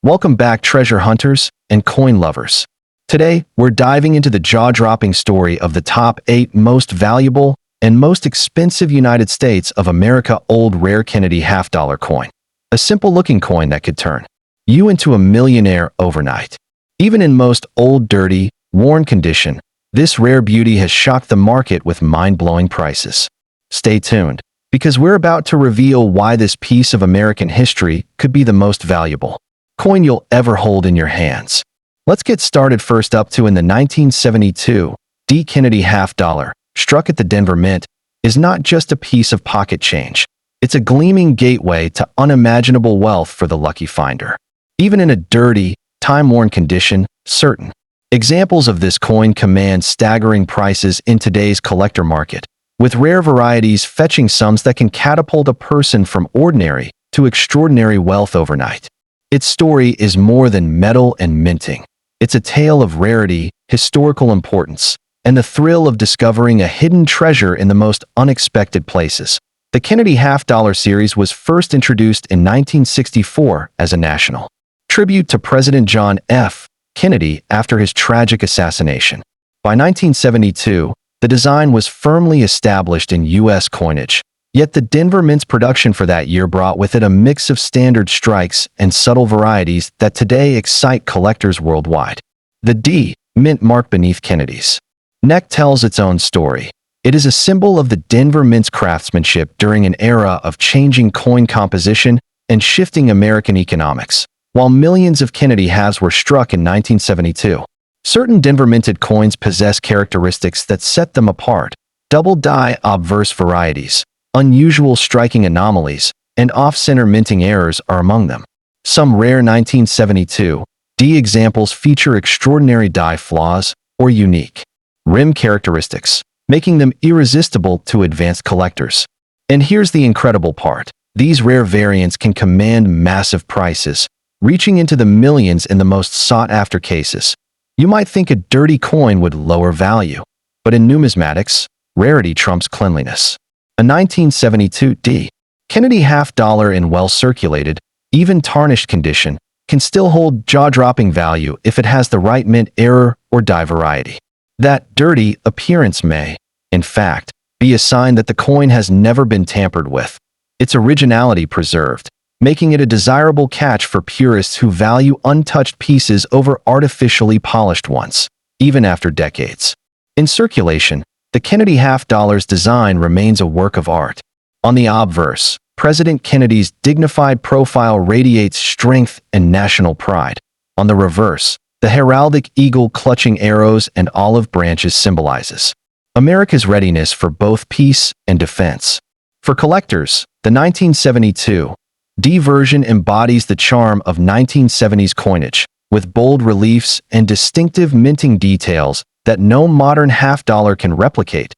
Welcome back, treasure hunters and coin lovers. Today, we're diving into the jaw-dropping story of the top 8 most valuable and most expensive United States of America old rare Kennedy half-dollar coin. A simple-looking coin that could turn you into a millionaire overnight. Even in most old, dirty, worn condition, this rare beauty has shocked the market with mind-blowing prices. Stay tuned, because we're about to reveal why this piece of American history could be the most valuable coin you'll ever hold in your hands. Let's get started. First up, in the 1972, D. Kennedy half-dollar, struck at the Denver Mint, is not just a piece of pocket change. It's a gleaming gateway to unimaginable wealth for the lucky finder. Even in a dirty, time-worn condition, certain examples of this coin command staggering prices in today's collector market, with rare varieties fetching sums that can catapult a person from ordinary to extraordinary wealth overnight. Its story is more than metal and minting. It's a tale of rarity, historical importance, and the thrill of discovering a hidden treasure in the most unexpected places. The Kennedy half-dollar series was first introduced in 1964 as a national tribute to President John F. Kennedy after his tragic assassination. By 1972, the design was firmly established in U.S. coinage. Yet the Denver Mint's production for that year brought with it a mix of standard strikes and subtle varieties that today excite collectors worldwide. The D. Mint mark beneath Kennedy's neck tells its own story. It is a symbol of the Denver Mint's craftsmanship during an era of changing coin composition and shifting American economics. While millions of Kennedy halves were struck in 1972, certain Denver minted coins possess characteristics that set them apart. Double die obverse varieties, unusual striking anomalies, and off-center minting errors are among them. Some rare 1972 D examples feature extraordinary die flaws or unique rim characteristics, making them irresistible to advanced collectors. And here's the incredible part. These rare variants can command massive prices, reaching into the millions in the most sought-after cases. You might think a dirty coin would lower value, but in numismatics, rarity trumps cleanliness. A 1972 D. Kennedy half-dollar in well-circulated, even tarnished condition can still hold jaw-dropping value if it has the right mint error or die variety. That dirty appearance may, in fact, be a sign that the coin has never been tampered with, its originality preserved, making it a desirable catch for purists who value untouched pieces over artificially polished ones, even after decades. In circulation, the Kennedy half-dollar's design remains a work of art. On the obverse, President Kennedy's dignified profile radiates strength and national pride. On the reverse, the heraldic eagle clutching arrows and olive branches symbolizes America's readiness for both peace and defense. For collectors, the 1972 D version embodies the charm of 1970s coinage, with bold reliefs and distinctive minting details that no modern half-dollar can replicate.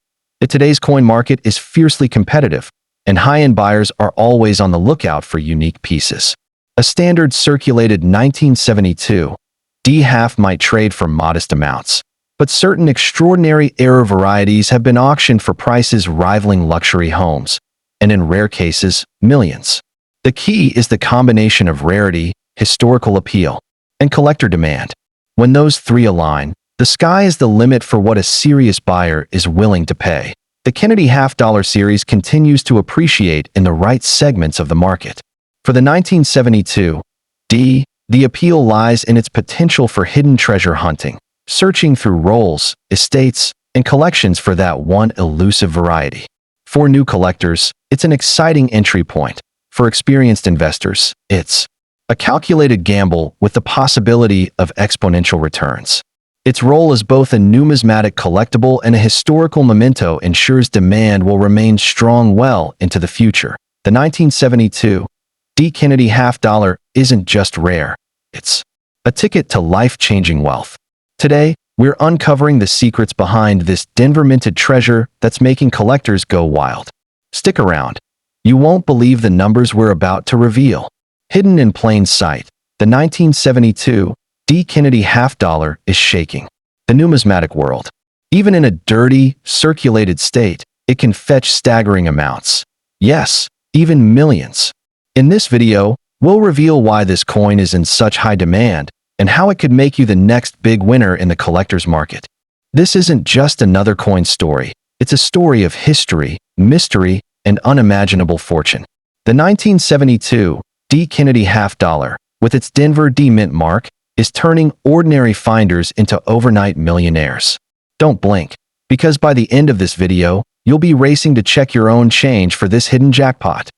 Today's coin market is fiercely competitive, and high-end buyers are always on the lookout for unique pieces. A standard circulated 1972 D half might trade for modest amounts, but certain extraordinary error varieties have been auctioned for prices rivaling luxury homes, and in rare cases, millions. The key is the combination of rarity, historical appeal, and collector demand. When those three align, the sky is the limit for what a serious buyer is willing to pay. The Kennedy half-dollar series continues to appreciate in the right segments of the market. For the 1972 D, the appeal lies in its potential for hidden treasure hunting, searching through rolls, estates, and collections for that one elusive variety. For new collectors, it's an exciting entry point. For experienced investors, it's a calculated gamble with the possibility of exponential returns. Its role as both a numismatic collectible and a historical memento ensures demand will remain strong well into the future. The 1972 D. Kennedy half-dollar isn't just rare, it's a ticket to life-changing wealth. Today, we're uncovering the secrets behind this Denver-minted treasure that's making collectors go wild. Stick around. You won't believe the numbers we're about to reveal. Hidden in plain sight, the 1972 D. Kennedy half-dollar is shaking the numismatic world. Even in a dirty, circulated state, it can fetch staggering amounts. Yes, even millions. In this video, We'll reveal why this coin is in such high demand and how it could make you the next big winner in the collector's market. This isn't just another coin story. It's a story of history, mystery, and unimaginable fortune. The 1972 D. Kennedy half dollar, with its Denver D mint mark, is turning ordinary finders into overnight millionaires. Don't blink, because by the end of this video, you'll be racing to check your own change for this hidden jackpot.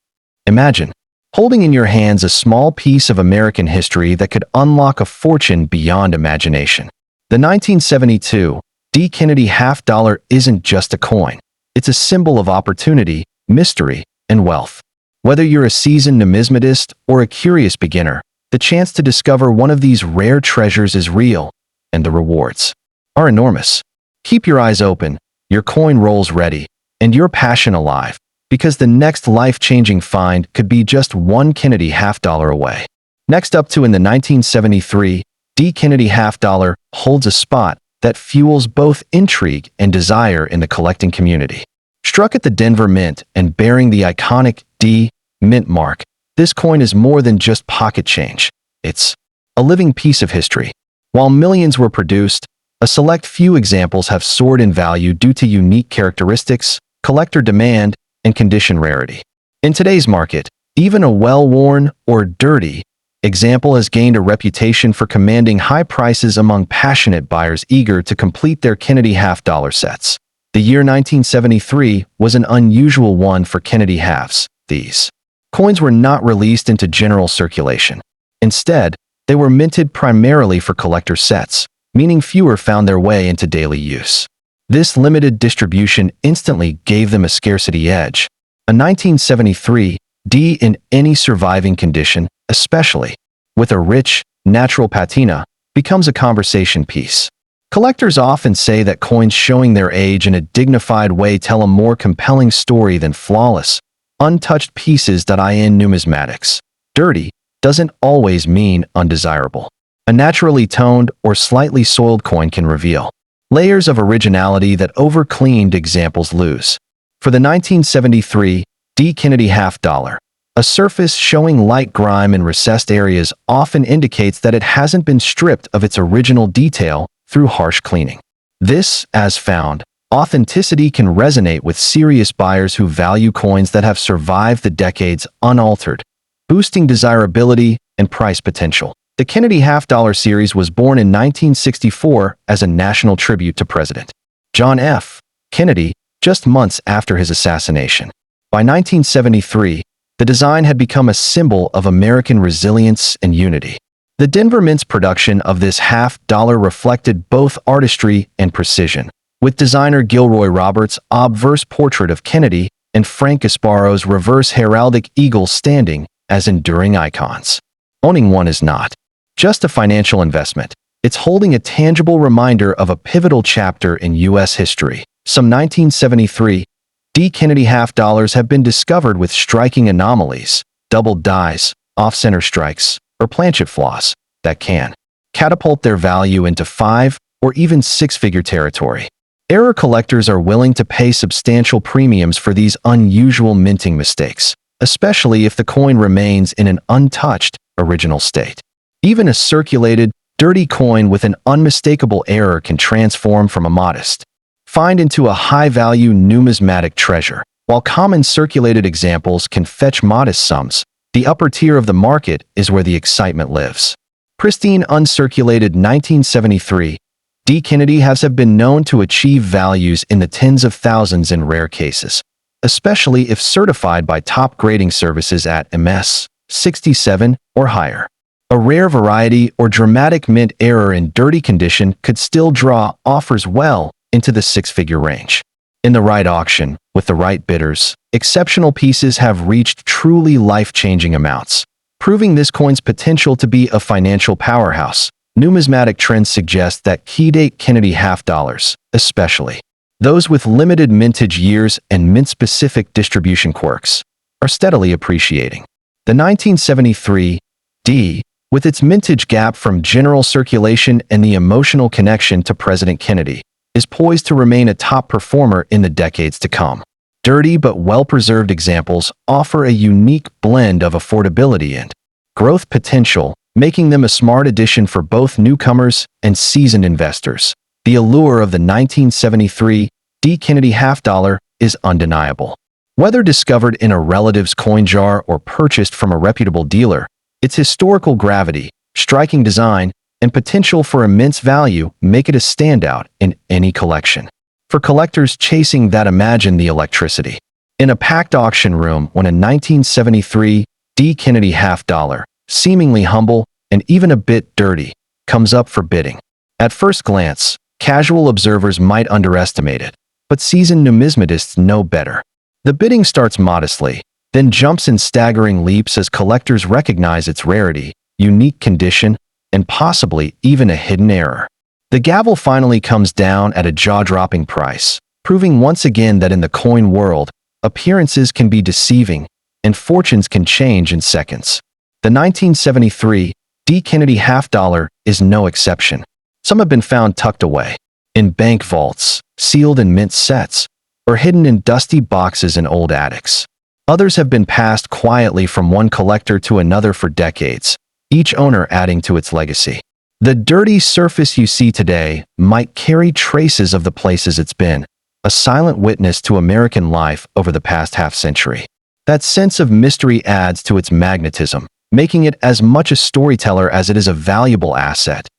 Imagine holding in your hands a small piece of American history that could unlock a fortune beyond imagination. The 1972 D. Kennedy half dollar isn't just a coin. It's a symbol of opportunity, mystery, and wealth. Whether you're a seasoned numismatist or a curious beginner, the chance to discover one of these rare treasures is real, and the rewards are enormous. Keep your eyes open, your coin rolls ready, and your passion alive, because the next life-changing find could be just one Kennedy half dollar away. Next up in the 1973 D. Kennedy half dollar holds a spot that fuels both intrigue and desire in the collecting community. Struck at the Denver Mint and bearing the iconic D. Mint mark, this coin is more than just pocket change. It's a living piece of history. While millions were produced, a select few examples have soared in value due to unique characteristics, collector demand, and condition rarity. In today's market, even a well-worn or dirty example has gained a reputation for commanding high prices among passionate buyers eager to complete their Kennedy half dollar sets. The year 1973 was an unusual one for Kennedy halves. These coins were not released into general circulation. Instead, they were minted primarily for collector sets, meaning fewer found their way into daily use. This limited distribution instantly gave them a scarcity edge. A 1973 D in any surviving condition, especially with a rich, natural patina, becomes a conversation piece. Collectors often say that coins showing their age in a dignified way tell a more compelling story than flawless, untouched pieces. In numismatics, dirty doesn't always mean undesirable. A naturally toned or slightly soiled coin can reveal layers of originality that over-cleaned examples lose. For the 1973 D. Kennedy half dollar, a surface showing light grime in recessed areas often indicates that it hasn't been stripped of its original detail through harsh cleaning. This, as found, authenticity can resonate with serious buyers who value coins that have survived the decades unaltered, boosting desirability and price potential. The Kennedy half dollar series was born in 1964 as a national tribute to President John F. Kennedy, just months after his assassination. By 1973, the design had become a symbol of American resilience and unity. The Denver Mint's production of this half dollar reflected both artistry and precision, with designer Gilroy Roberts' obverse portrait of Kennedy and Frank Gasparo's reverse heraldic eagle standing as enduring icons. Owning one is not just a financial investment. It's holding a tangible reminder of a pivotal chapter in U.S. history. Some 1973 D. Kennedy half dollars have been discovered with striking anomalies, doubled dies, off-center strikes, or planchet flaws that can catapult their value into 5 or even 6-figure territory. Error collectors are willing to pay substantial premiums for these unusual minting mistakes, especially if the coin remains in an untouched, original state. Even a circulated, dirty coin with an unmistakable error can transform from a modest find into a high-value numismatic treasure. While common circulated examples can fetch modest sums, the upper tier of the market is where the excitement lives. Pristine uncirculated 1973 D. Kennedy halves have been known to achieve values in the tens of thousands in rare cases, especially if certified by top grading services at MS 67 or higher. A rare variety or dramatic mint error in dirty condition could still draw offers well into the 6-figure range. In the right auction, with the right bidders, exceptional pieces have reached truly life-changing amounts, proving this coin's potential to be a financial powerhouse. Numismatic trends suggest that key-date Kennedy half dollars, especially those with limited mintage years and mint-specific distribution quirks, are steadily appreciating. The 1973 D, with its mintage gap from general circulation and the emotional connection to President Kennedy, is poised to remain a top performer in the decades to come. Dirty but well-preserved examples offer a unique blend of affordability and growth potential, making them a smart addition for both newcomers and seasoned investors. The allure of the 1973 D. Kennedy half dollar is undeniable. Whether discovered in a relative's coin jar or purchased from a reputable dealer, its historical gravity, striking design, and potential for immense value make it a standout in any collection. For collectors chasing that, imagine the electricity. In a packed auction room when a 1973 D. Kennedy half dollar, seemingly humble and even a bit dirty, comes up for bidding. At first glance, casual observers might underestimate it, but seasoned numismatists know better. The bidding starts modestly, then jumps in staggering leaps as collectors recognize its rarity, unique condition, and possibly even a hidden error. The gavel finally comes down at a jaw-dropping price, proving once again that in the coin world, appearances can be deceiving, and fortunes can change in seconds. The 1973 D. Kennedy half dollar is no exception. Some have been found tucked away in bank vaults, sealed in mint sets, or hidden in dusty boxes in old attics. Others have been passed quietly from one collector to another for decades, each owner adding to its legacy. The dirty surface you see today might carry traces of the places it's been, a silent witness to American life over the past half-century. That sense of mystery adds to its magnetism, making it as much a storyteller as it is a valuable asset.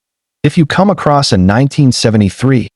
If you come across a 1973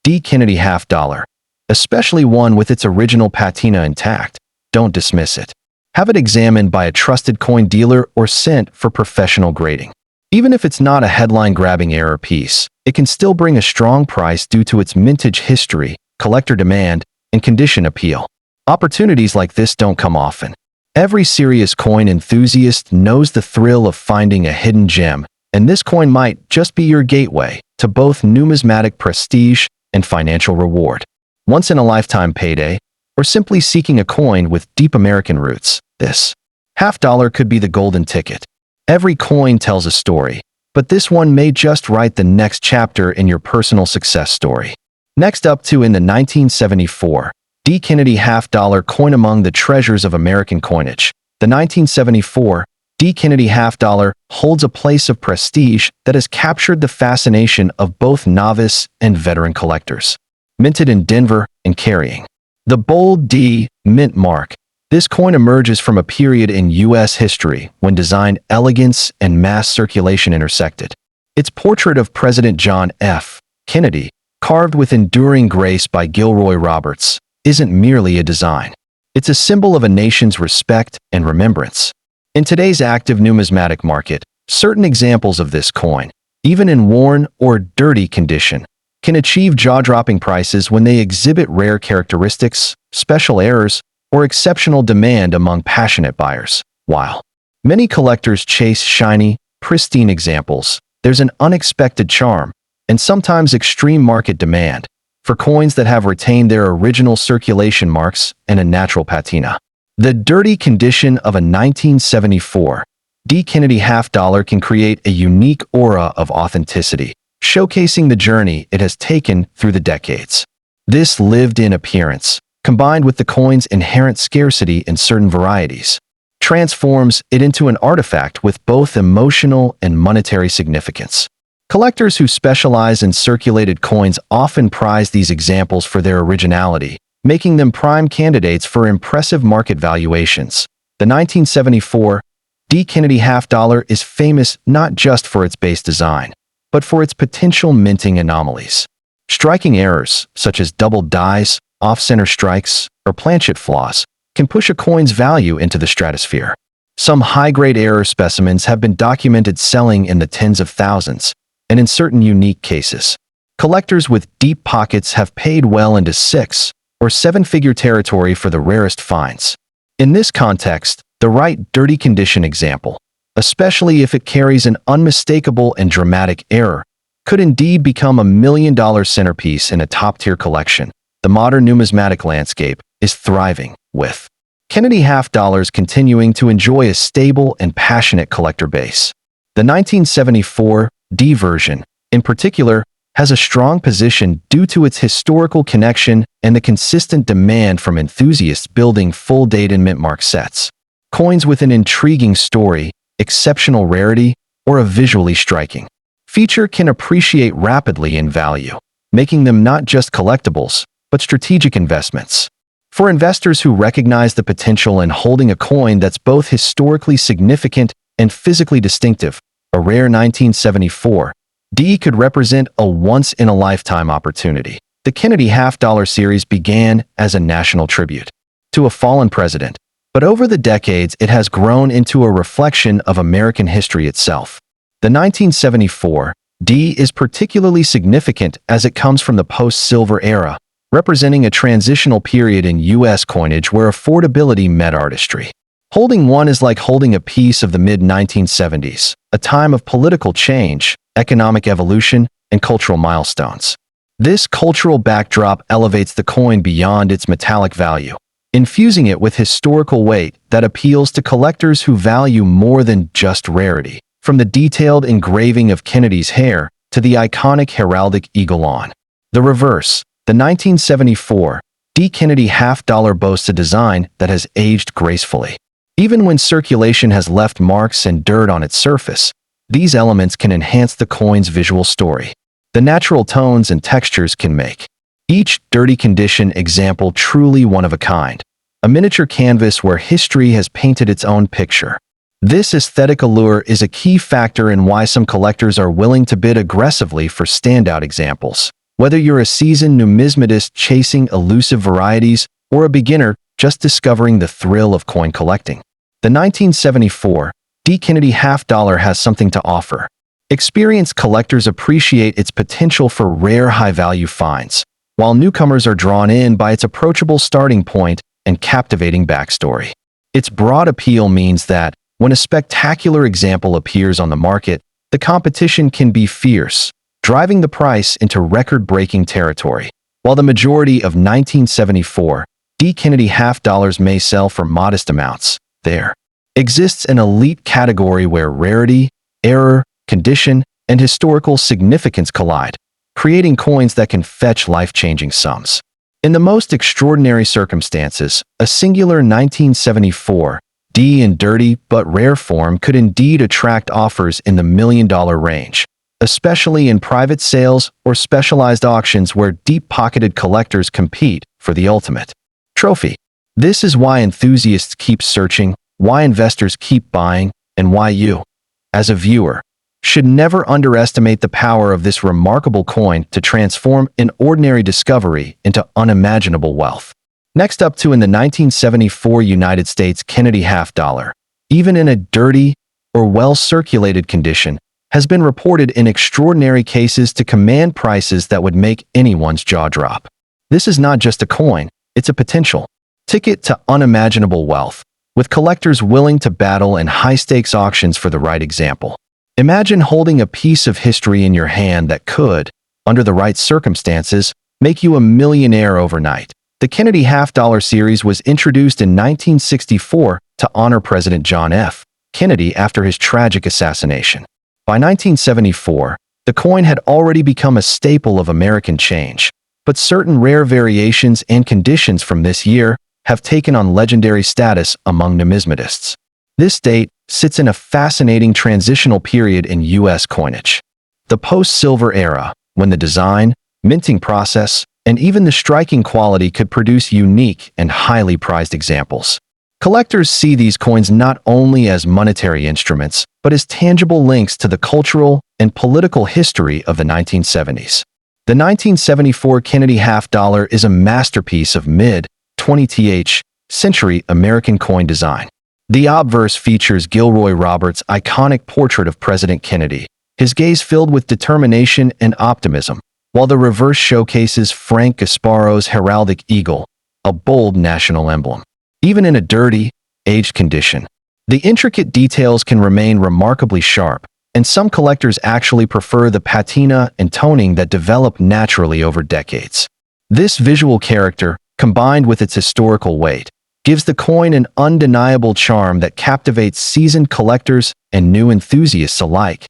D. Kennedy half dollar, especially one with its original patina intact, don't dismiss it. Have it examined by a trusted coin dealer or sent for professional grading. Even if it's not a headline-grabbing error piece, it can still bring a strong price due to its mintage history, collector demand, and condition appeal. Opportunities like this don't come often. Every serious coin enthusiast knows the thrill of finding a hidden gem, and this coin might just be your gateway to both numismatic prestige and financial reward. Once-in-a-lifetime payday, or simply seeking a coin with deep American roots, this half dollar could be the golden ticket. Every coin tells a story, but this one may just write the next chapter in your personal success story. Next up in the 1974 D. Kennedy half dollar coin among the treasures of American coinage. The 1974 D. Kennedy half dollar holds a place of prestige that has captured the fascination of both novice and veteran collectors. Minted in Denver and carrying the bold D mint mark, this coin emerges from a period in U.S. history when design elegance and mass circulation intersected. Its portrait of President John F. Kennedy, carved with enduring grace by Gilroy Roberts, isn't merely a design. It's a symbol of a nation's respect and remembrance. In today's active numismatic market, certain examples of this coin, even in worn or dirty condition, can achieve jaw-dropping prices when they exhibit rare characteristics, special errors, or exceptional demand among passionate buyers. While many collectors chase shiny, pristine examples, there's an unexpected charm, and sometimes extreme market demand, for coins that have retained their original circulation marks and a natural patina. The dirty condition of a 1974 D. Kennedy half dollar can create a unique aura of authenticity, showcasing the journey it has taken through the decades. This lived-in appearance, combined with the coin's inherent scarcity in certain varieties, transforms it into an artifact with both emotional and monetary significance. Collectors who specialize in circulated coins often prize these examples for their originality, making them prime candidates for impressive market valuations. The 1974 D. Kennedy half dollar is famous not just for its base design, but for its potential minting anomalies. Striking errors, such as doubled dies, off-center strikes, or planchet flaws, can push a coin's value into the stratosphere. Some high-grade error specimens have been documented selling in the tens of thousands, and in certain unique cases, collectors with deep pockets have paid well into six- or seven-figure territory for the rarest finds. In this context, the right dirty condition example, especially if it carries an unmistakable and dramatic error, could indeed become a million-dollar centerpiece in a top-tier collection. The modern numismatic landscape is thriving, with Kennedy half dollars continuing to enjoy a stable and passionate collector base. The 1974 D version, in particular, has a strong position due to its historical connection and the consistent demand from enthusiasts building full-date and mint mark sets. Coins with an intriguing story, exceptional rarity, or a visually striking feature can appreciate rapidly in value, making them not just collectibles, but strategic investments. For investors who recognize the potential in holding a coin that's both historically significant and physically distinctive, a rare 1974 D could represent a once-in-a-lifetime opportunity. The Kennedy half-dollar series began as a national tribute to a fallen president, but over the decades it has grown into a reflection of American history itself. The 1974 D is particularly significant as it comes from the post-silver era, representing a transitional period in U.S. coinage where affordability met artistry. Holding one is like holding a piece of the mid-1970s, a time of political change, economic evolution, and cultural milestones. This cultural backdrop elevates the coin beyond its metallic value, infusing it with historical weight that appeals to collectors who value more than just rarity. From the detailed engraving of Kennedy's hair to the iconic heraldic eagle on the reverse, the 1974 D. Kennedy half-dollar boasts a design that has aged gracefully. Even when circulation has left marks and dirt on its surface, these elements can enhance the coin's visual story. The natural tones and textures can make each dirty condition example truly one of a kind, a miniature canvas where history has painted its own picture. This aesthetic allure is a key factor in why some collectors are willing to bid aggressively for standout examples. Whether you're a seasoned numismatist chasing elusive varieties or a beginner just discovering the thrill of coin collecting, the 1974 D. Kennedy half-dollar has something to offer. Experienced collectors appreciate its potential for rare high-value finds, while newcomers are drawn in by its approachable starting point and captivating backstory. Its broad appeal means that, when a spectacular example appears on the market, the competition can be fierce, driving the price into record-breaking territory. While the majority of 1974 D. Kennedy half-dollars may sell for modest amounts, there exists an elite category where rarity, error, condition, and historical significance collide, creating coins that can fetch life-changing sums. In the most extraordinary circumstances, a singular 1974 D in dirty but rare form could indeed attract offers in the million-dollar range, especially in private sales or specialized auctions where deep-pocketed collectors compete for the ultimate trophy. This is why enthusiasts keep searching, why investors keep buying, and why you, as a viewer, should never underestimate the power of this remarkable coin to transform an ordinary discovery into unimaginable wealth. Next up in the 1974 United States Kennedy half-dollar, even in a dirty or well-circulated condition, has been reported in extraordinary cases to command prices that would make anyone's jaw drop. This is not just a coin, it's a potential ticket to unimaginable wealth, with collectors willing to battle in high-stakes auctions for the right example. Imagine holding a piece of history in your hand that could, under the right circumstances, make you a millionaire overnight. The Kennedy half-dollar series was introduced in 1964 to honor President John F. Kennedy after his tragic assassination. By 1974, the coin had already become a staple of American change, but certain rare variations and conditions from this year have taken on legendary status among numismatists. This date sits in a fascinating transitional period in U.S. coinage. The post-silver era, when the design, minting process, and even the striking quality could produce unique and highly prized examples. Collectors see these coins not only as monetary instruments, but as tangible links to the cultural and political history of the 1970s. The 1974 Kennedy half-dollar is a masterpiece of mid-20th century American coin design. The obverse features Gilroy Roberts' iconic portrait of President Kennedy, his gaze filled with determination and optimism, while the reverse showcases Frank Gasparo's heraldic eagle, a bold national emblem. Even in a dirty, aged condition, the intricate details can remain remarkably sharp, and some collectors actually prefer the patina and toning that develop naturally over decades. This visual character, combined with its historical weight, gives the coin an undeniable charm that captivates seasoned collectors and new enthusiasts alike.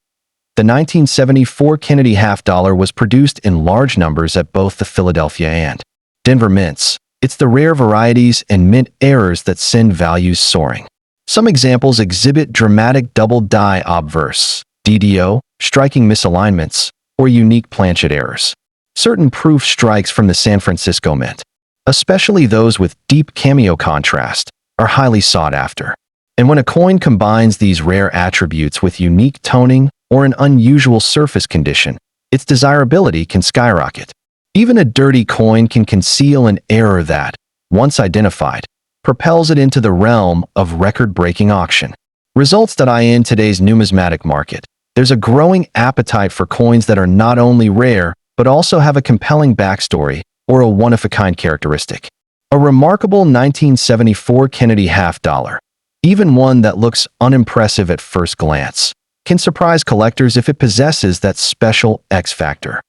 The 1974 Kennedy half-dollar was produced in large numbers at both the Philadelphia and Denver mints. It's the rare varieties and mint errors that send values soaring. Some examples exhibit dramatic double die obverse, DDO, striking misalignments, or unique planchet errors. Certain proof strikes from the San Francisco Mint, especially those with deep cameo contrast, are highly sought after. And when a coin combines these rare attributes with unique toning or an unusual surface condition, its desirability can skyrocket. Even a dirty coin can conceal an error that, once identified, propels it into the realm of record-breaking auction. Results.in today's numismatic market. There's a growing appetite for coins that are not only rare, but also have a compelling backstory or a one-of-a-kind characteristic. A remarkable 1974 Kennedy half-dollar, even one that looks unimpressive at first glance, can surprise collectors if it possesses that special X factor.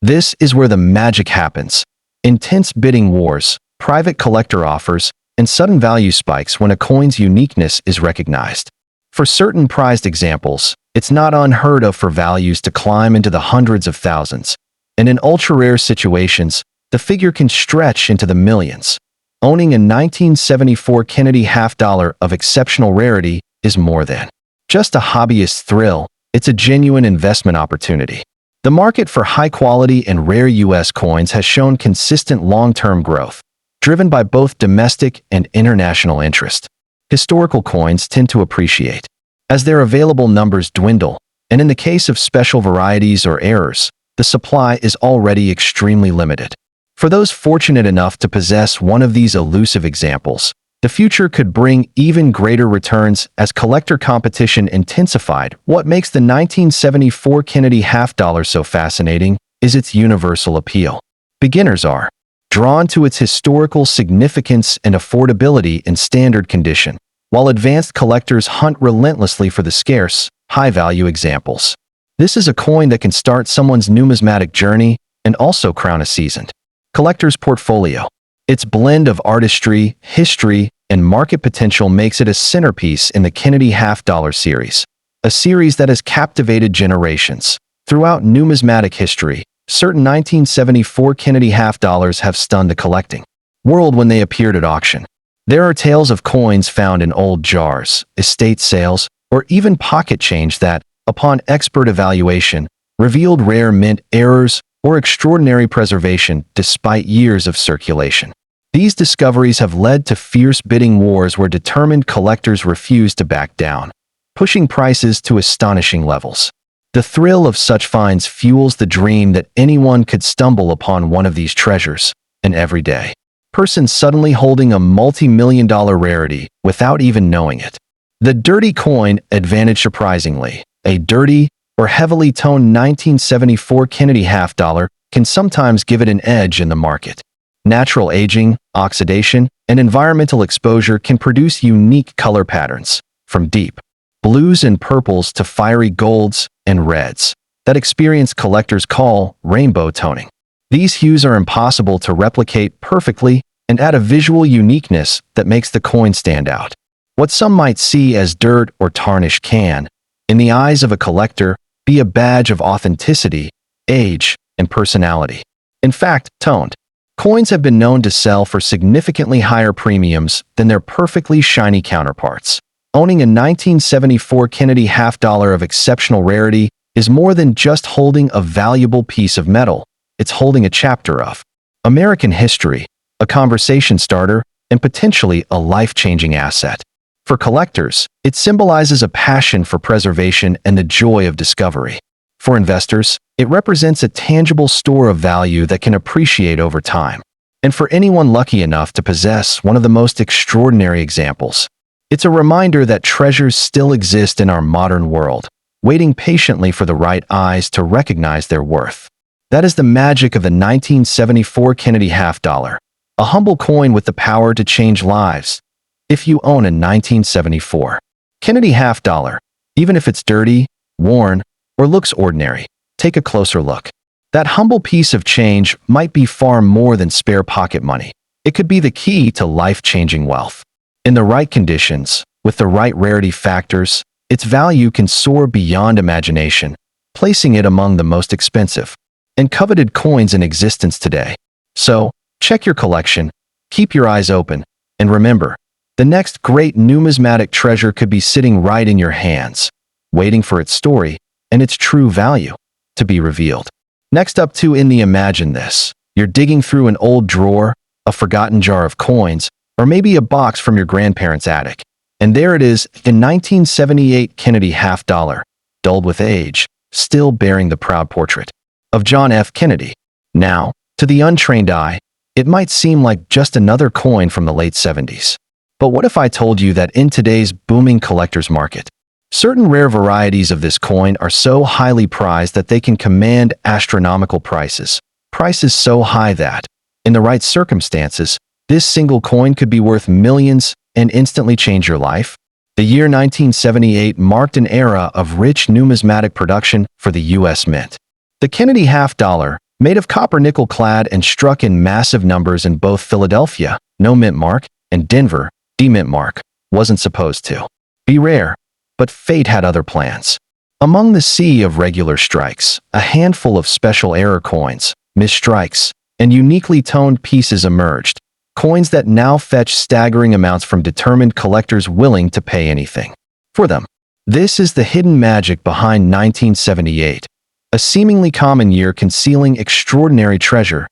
This is where the magic happens. Intense bidding wars, private collector offers, and sudden value spikes when a coin's uniqueness is recognized. For certain prized examples, it's not unheard of for values to climb into the hundreds of thousands, and in ultra-rare situations, the figure can stretch into the millions. Owning a 1974 Kennedy half-dollar of exceptional rarity is more than just a hobbyist thrill, it's a genuine investment opportunity. The market for high-quality and rare U.S. coins has shown consistent long-term growth, driven by both domestic and international interest. Historical coins tend to appreciate as their available numbers dwindle, and in the case of special varieties or errors, the supply is already extremely limited. For those fortunate enough to possess one of these elusive examples, the future could bring even greater returns as collector competition intensified. What makes the 1974 Kennedy half-dollar so fascinating is its universal appeal. Beginners are drawn to its historical significance and affordability in standard condition, while advanced collectors hunt relentlessly for the scarce, high-value examples. This is a coin that can start someone's numismatic journey and also crown a seasoned collector's portfolio. Its blend of artistry, history, and market potential makes it a centerpiece in the Kennedy half-dollar series, a series that has captivated generations. Throughout numismatic history, certain 1974 Kennedy half-dollars have stunned the collecting world when they appeared at auction. There are tales of coins found in old jars, estate sales, or even pocket change that, upon expert evaluation, revealed rare mint errors or extraordinary preservation despite years of circulation. These discoveries have led to fierce bidding wars where determined collectors refuse to back down, pushing prices to astonishing levels. The thrill of such finds fuels the dream that anyone could stumble upon one of these treasures, an everyday person suddenly holding a multi-million-dollar rarity without even knowing it. The dirty coin advantage. Surprisingly, a dirty or heavily toned 1974 Kennedy half-dollar can sometimes give it an edge in the market. Natural aging, oxidation, and environmental exposure can produce unique color patterns, from deep blues and purples to fiery golds and reds, that experienced collectors call rainbow toning. These hues are impossible to replicate perfectly and add a visual uniqueness that makes the coin stand out. What some might see as dirt or tarnish can, in the eyes of a collector, be a badge of authenticity, age, and personality. In fact, toned coins have been known to sell for significantly higher premiums than their perfectly shiny counterparts. Owning a 1974 Kennedy half-dollar of exceptional rarity is more than just holding a valuable piece of metal. It's holding a chapter of American history, a conversation starter, and potentially a life-changing asset. For collectors, it symbolizes a passion for preservation and the joy of discovery. For investors, it represents a tangible store of value that can appreciate over time. And for anyone lucky enough to possess one of the most extraordinary examples, it's a reminder that treasures still exist in our modern world, waiting patiently for the right eyes to recognize their worth. That is the magic of the 1974 Kennedy half-dollar, a humble coin with the power to change lives. If you own a 1974 Kennedy half-dollar, even if it's dirty, worn, or looks ordinary, take a closer look. That humble piece of change might be far more than spare pocket money. It could be the key to life-changing wealth. In the right conditions, with the right rarity factors, its value can soar beyond imagination, placing it among the most expensive and coveted coins in existence today. So, check your collection, keep your eyes open, and remember, The next great numismatic treasure could be sitting right in your hands, waiting for its story and its true value to be revealed. Next up to in the Imagine This. You're digging through an old drawer, a forgotten jar of coins, or maybe a box from your grandparents' attic. And there it is, the 1978 Kennedy half-dollar, dulled with age, still bearing the proud portrait of John F. Kennedy. Now, to the untrained eye, it might seem like just another coin from the late 70s. But what if I told you that in today's booming collector's market, certain rare varieties of this coin are so highly prized that they can command astronomical prices? Prices so high that, in the right circumstances, this single coin could be worth millions and instantly change your life? The year 1978 marked an era of rich numismatic production for the U.S. Mint. The Kennedy half-dollar, made of copper nickel clad and struck in massive numbers in both Philadelphia, no mint mark, and Denver, D-mint mark, wasn't supposed to be rare, but fate had other plans. Among the sea of regular strikes, a handful of special error coins, misstrikes, and uniquely toned pieces emerged, coins that now fetch staggering amounts from determined collectors willing to pay anything for them. This is the hidden magic behind 1978, a seemingly common year concealing extraordinary treasure.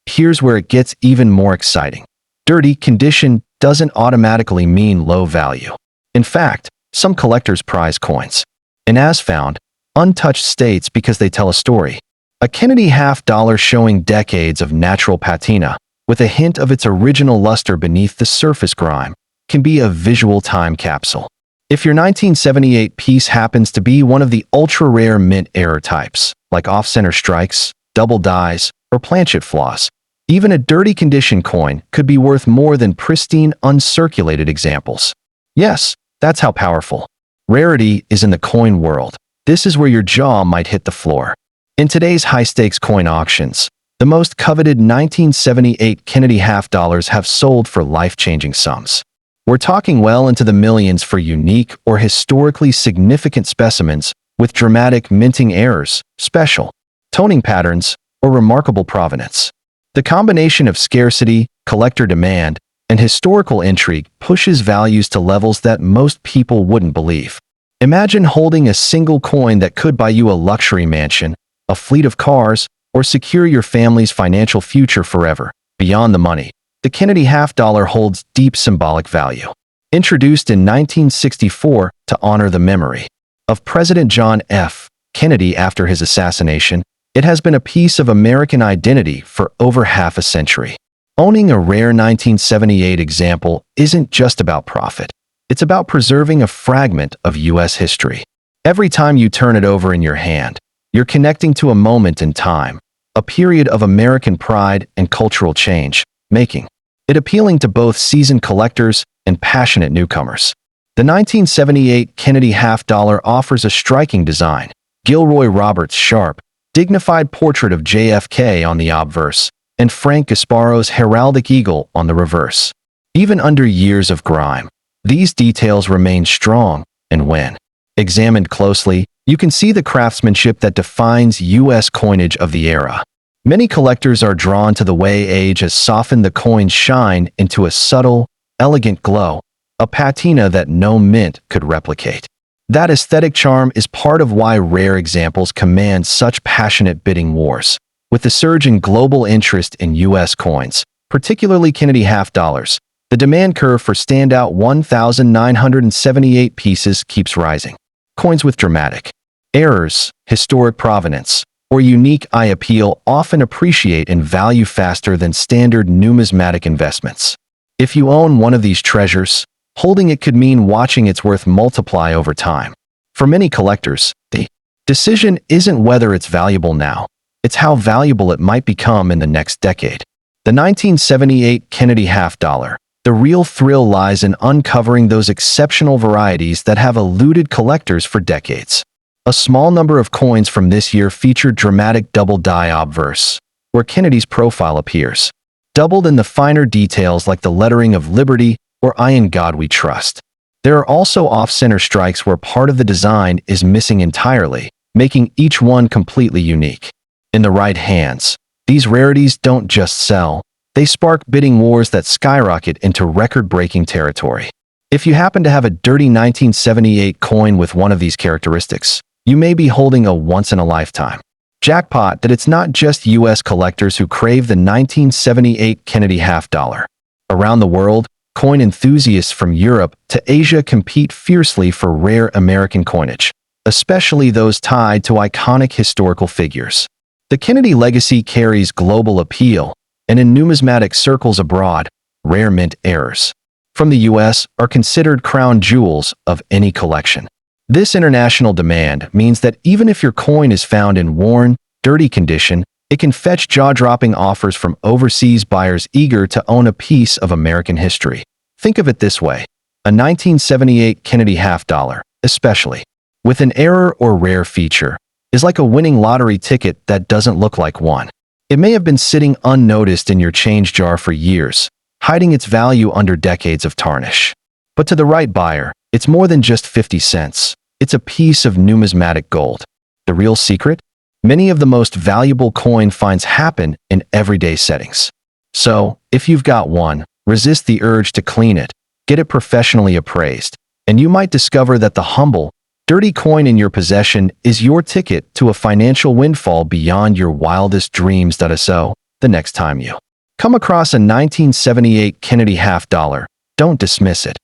Here's where it gets even more exciting. Dirty condition doesn't automatically mean low value. In fact, some collectors prize coins in as found, untouched states because they tell a story. A Kennedy half-dollar showing decades of natural patina, with a hint of its original luster beneath the surface grime, can be a visual time capsule. If your 1978 piece happens to be one of the ultra-rare mint error types, like off-center strikes, double dies, or planchet floss, even a dirty condition coin could be worth more than pristine, uncirculated examples. Yes, that's how powerful rarity is in the coin world. This is where your jaw might hit the floor. In today's high-stakes coin auctions, the most coveted 1978 Kennedy half-dollars have sold for life-changing sums. We're talking well into the millions for unique or historically significant specimens with dramatic minting errors, special toning patterns, or remarkable provenance. The combination of scarcity, collector demand, and historical intrigue pushes values to levels that most people wouldn't believe. Imagine holding a single coin that could buy you a luxury mansion, a fleet of cars, or secure your family's financial future forever. Beyond the money, the Kennedy half-dollar holds deep symbolic value. Introduced in 1964 to honor the memory of President John F. Kennedy after his assassination, it has been a piece of American identity for over half a century. Owning a rare 1978 example isn't just about profit. It's about preserving a fragment of U.S. history. Every time you turn it over in your hand, you're connecting to a moment in time, a period of American pride and cultural change, making it appealing to both seasoned collectors and passionate newcomers. The 1978 Kennedy half-dollar offers a striking design. Gilroy Roberts' sharp, dignified portrait of JFK on the obverse, and Frank Gasparo's heraldic eagle on the reverse. Even under years of grime, these details remain strong, and when examined closely, you can see the craftsmanship that defines U.S. coinage of the era. Many collectors are drawn to the way age has softened the coin's shine into a subtle, elegant glow, a patina that no mint could replicate. That aesthetic charm is part of why rare examples command such passionate bidding wars. With the surge in global interest in U.S. coins, particularly Kennedy half-dollars, the demand curve for standout 1,978 pieces keeps rising. Coins with dramatic errors, historic provenance, or unique eye appeal often appreciate in value faster than standard numismatic investments. If you own one of these treasures, holding it could mean watching its worth multiply over time. For many collectors, the decision isn't whether it's valuable now, it's how valuable it might become in the next decade. The 1978 Kennedy half-dollar. The real thrill lies in uncovering those exceptional varieties that have eluded collectors for decades. A small number of coins from this year featured dramatic double die obverse, where Kennedy's profile appears, doubled in the finer details like the lettering of Liberty or I in God We Trust. There are also off-center strikes where part of the design is missing entirely, making each one completely unique. In the right hands, these rarities don't just sell, they spark bidding wars that skyrocket into record-breaking territory. If you happen to have a dirty 1978 coin with one of these characteristics, you may be holding a once-in-a-lifetime jackpot that it's not just U.S. collectors who crave the 1978 Kennedy half-dollar. Around the world, coin enthusiasts from Europe to Asia compete fiercely for rare American coinage, especially those tied to iconic historical figures. The Kennedy legacy carries global appeal, and in numismatic circles abroad, rare mint errors from the U.S. are considered crown jewels of any collection. This international demand means that even if your coin is found in worn, dirty condition, it can fetch jaw-dropping offers from overseas buyers eager to own a piece of American history. Think of it this way: a 1978 Kennedy half-dollar, especially with an error or rare feature, is like a winning lottery ticket that doesn't look like one. It may have been sitting unnoticed in your change jar for years, hiding its value under decades of tarnish. But to the right buyer, it's more than just 50 cents. It's a piece of numismatic gold. The real secret? Many of the most valuable coin finds happen in everyday settings. So, if you've got one, resist the urge to clean it, get it professionally appraised, and you might discover that the humble, dirty coin in your possession is your ticket to a financial windfall beyond your wildest dreams. So, the next time you come across a 1978 Kennedy half-dollar, don't dismiss it,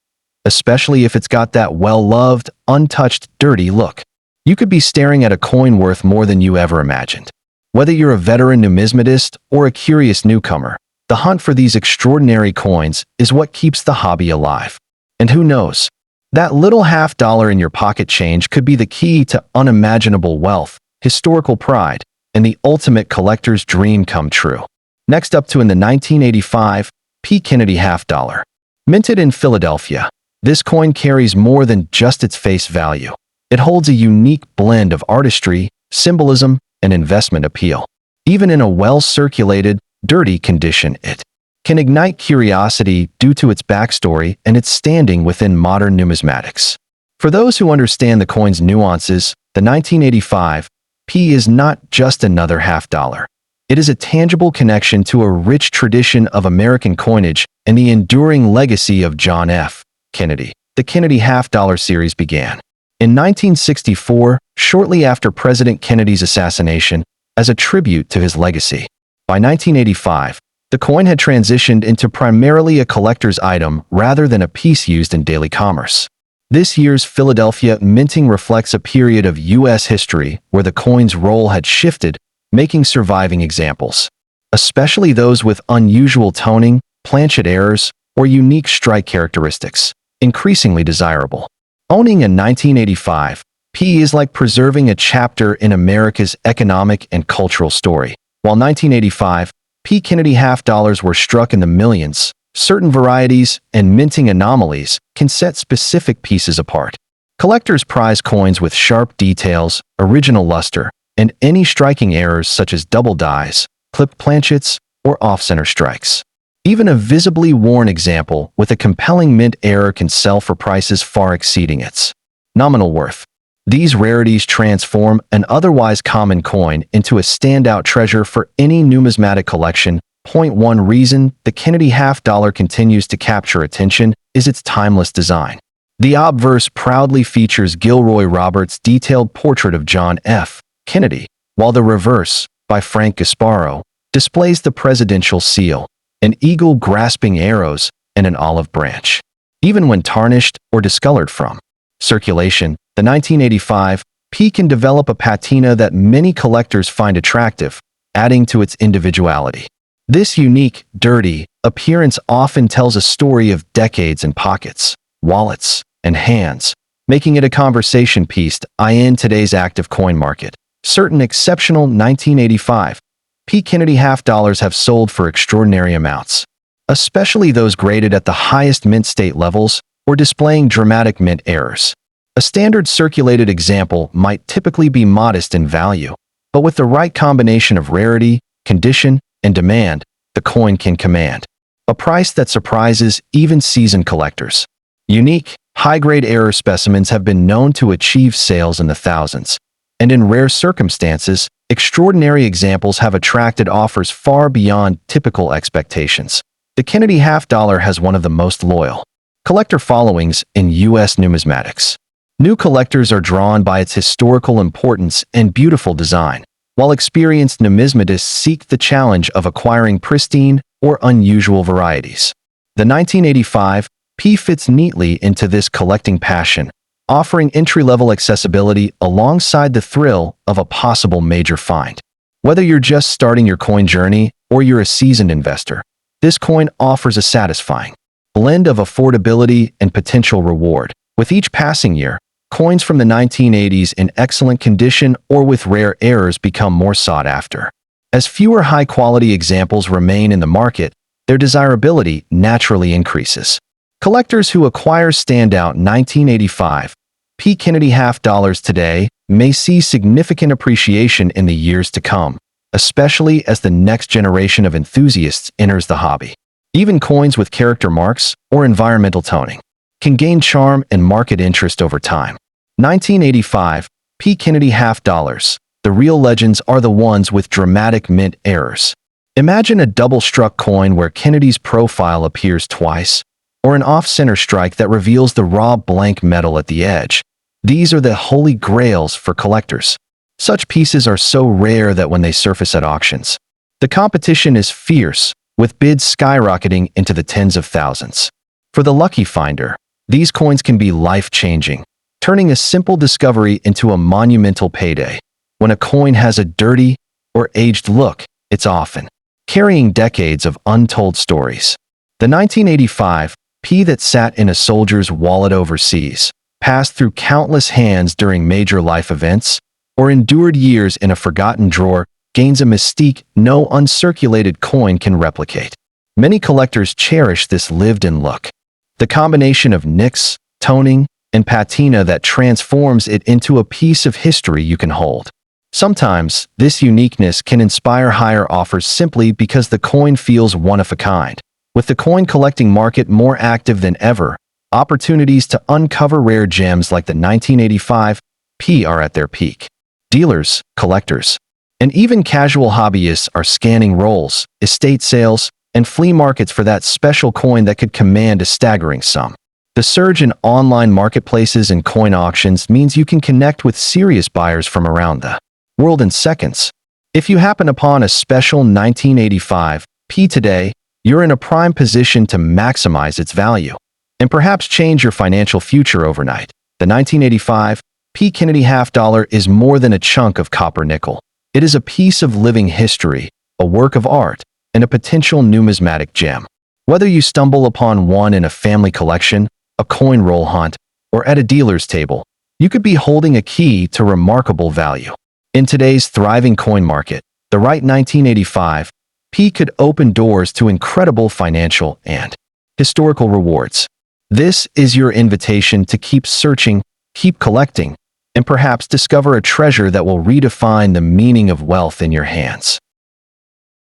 especially if it's got that well-loved, untouched, dirty look. You could be staring at a coin worth more than you ever imagined. Whether you're a veteran numismatist or a curious newcomer, the hunt for these extraordinary coins is what keeps the hobby alive. And who knows? That little half-dollar in your pocket change could be the key to unimaginable wealth, historical pride, and the ultimate collector's dream come true. Next up in the 1985 P. Kennedy half-dollar. Minted in Philadelphia, this coin carries more than just its face value. It holds a unique blend of artistry, symbolism, and investment appeal. Even in a well-circulated, dirty condition, it can ignite curiosity due to its backstory and its standing within modern numismatics. For those who understand the coin's nuances, the 1985 P is not just another half-dollar. It is a tangible connection to a rich tradition of American coinage and the enduring legacy of John F. Kennedy. The Kennedy half-dollar series began in 1964, shortly after President Kennedy's assassination, as a tribute to his legacy. By 1985, the coin had transitioned into primarily a collector's item rather than a piece used in daily commerce. This year's Philadelphia minting reflects a period of U.S. history where the coin's role had shifted, making surviving examples, especially those with unusual toning, planchet errors, or unique strike characteristics, increasingly desirable. Owning a 1985 P is like preserving a chapter in America's economic and cultural story. While 1985 P. Kennedy half-dollars were struck in the millions, certain varieties and minting anomalies can set specific pieces apart. Collectors prize coins with sharp details, original luster, and any striking errors such as double dies, clipped planchets, or off-center strikes. Even a visibly worn example with a compelling mint error can sell for prices far exceeding its nominal worth. These rarities transform an otherwise common coin into a standout treasure for any numismatic collection. One reason the Kennedy half-dollar continues to capture attention is its timeless design. The obverse proudly features Gilroy Roberts' detailed portrait of John F. Kennedy, while the reverse, by Frank Gasparo, displays the presidential seal, an eagle grasping arrows, and an olive branch. Even when tarnished or discolored from circulation, the 1985 P can develop a patina that many collectors find attractive, adding to its individuality. This unique, dirty appearance often tells a story of decades in pockets, wallets, and hands, making it a conversation piece in today's active coin market. Certain exceptional 1985 P. Kennedy half-dollars have sold for extraordinary amounts, especially those graded at the highest mint state levels or displaying dramatic mint errors. A standard circulated example might typically be modest in value, but with the right combination of rarity, condition, and demand, the coin can command a price that surprises even seasoned collectors. Unique, high-grade error specimens have been known to achieve sales in the thousands, and in rare circumstances, extraordinary examples have attracted offers far beyond typical expectations. The Kennedy half-dollar has one of the most loyal Collector followings in U.S. numismatics. New collectors are drawn by its historical importance and beautiful design, while experienced numismatists seek the challenge of acquiring pristine or unusual varieties. The 1985 P fits neatly into this collecting passion, offering entry-level accessibility alongside the thrill of a possible major find. Whether you're just starting your coin journey or you're a seasoned investor, this coin offers a satisfying blend of affordability and potential reward. With each passing year, coins from the 1980s in excellent condition or with rare errors become more sought after. As fewer high-quality examples remain in the market, their desirability naturally increases. Collectors who acquire standout 1985 P Kennedy half dollars today may see significant appreciation in the years to come, especially as the next generation of enthusiasts enters the hobby. Even coins with character marks or environmental toning can gain charm and market interest over time. 1985 P Kennedy half dollars. The real legends are the ones with dramatic mint errors. Imagine a double-struck coin where Kennedy's profile appears twice, or an off-center strike that reveals the raw blank metal at the edge. These are the holy grails for collectors. Such pieces are so rare that when they surface at auctions, the competition is fierce, with bids skyrocketing into the tens of thousands. For the lucky finder, these coins can be life-changing, turning a simple discovery into a monumental payday. When a coin has a dirty or aged look, it's often carrying decades of untold stories. The 1985 P that sat in a soldier's wallet overseas, passed through countless hands during major life events, or endured years in a forgotten drawer, gains a mystique no uncirculated coin can replicate. Many collectors cherish this lived-in look. The combination of nicks, toning, and patina that transforms it into a piece of history you can hold. Sometimes, this uniqueness can inspire higher offers simply because the coin feels one of a kind. With the coin collecting market more active than ever, opportunities to uncover rare gems like the 1985 P are at their peak. Dealers, collectors, and even casual hobbyists are scanning rolls, estate sales, and flea markets for that special coin that could command a staggering sum. The surge in online marketplaces and coin auctions means you can connect with serious buyers from around the world in seconds. If you happen upon a special 1985 P today, you're in a prime position to maximize its value and perhaps change your financial future overnight. The 1985 P Kennedy half dollar is more than a chunk of copper nickel. It is a piece of living history, a work of art, and a potential numismatic gem. Whether you stumble upon one in a family collection, a coin roll hunt, or at a dealer's table, you could be holding a key to remarkable value. In today's thriving coin market, the right 1985 P could open doors to incredible financial and historical rewards. This is your invitation to keep searching, keep collecting, and perhaps discover a treasure that will redefine the meaning of wealth in your hands.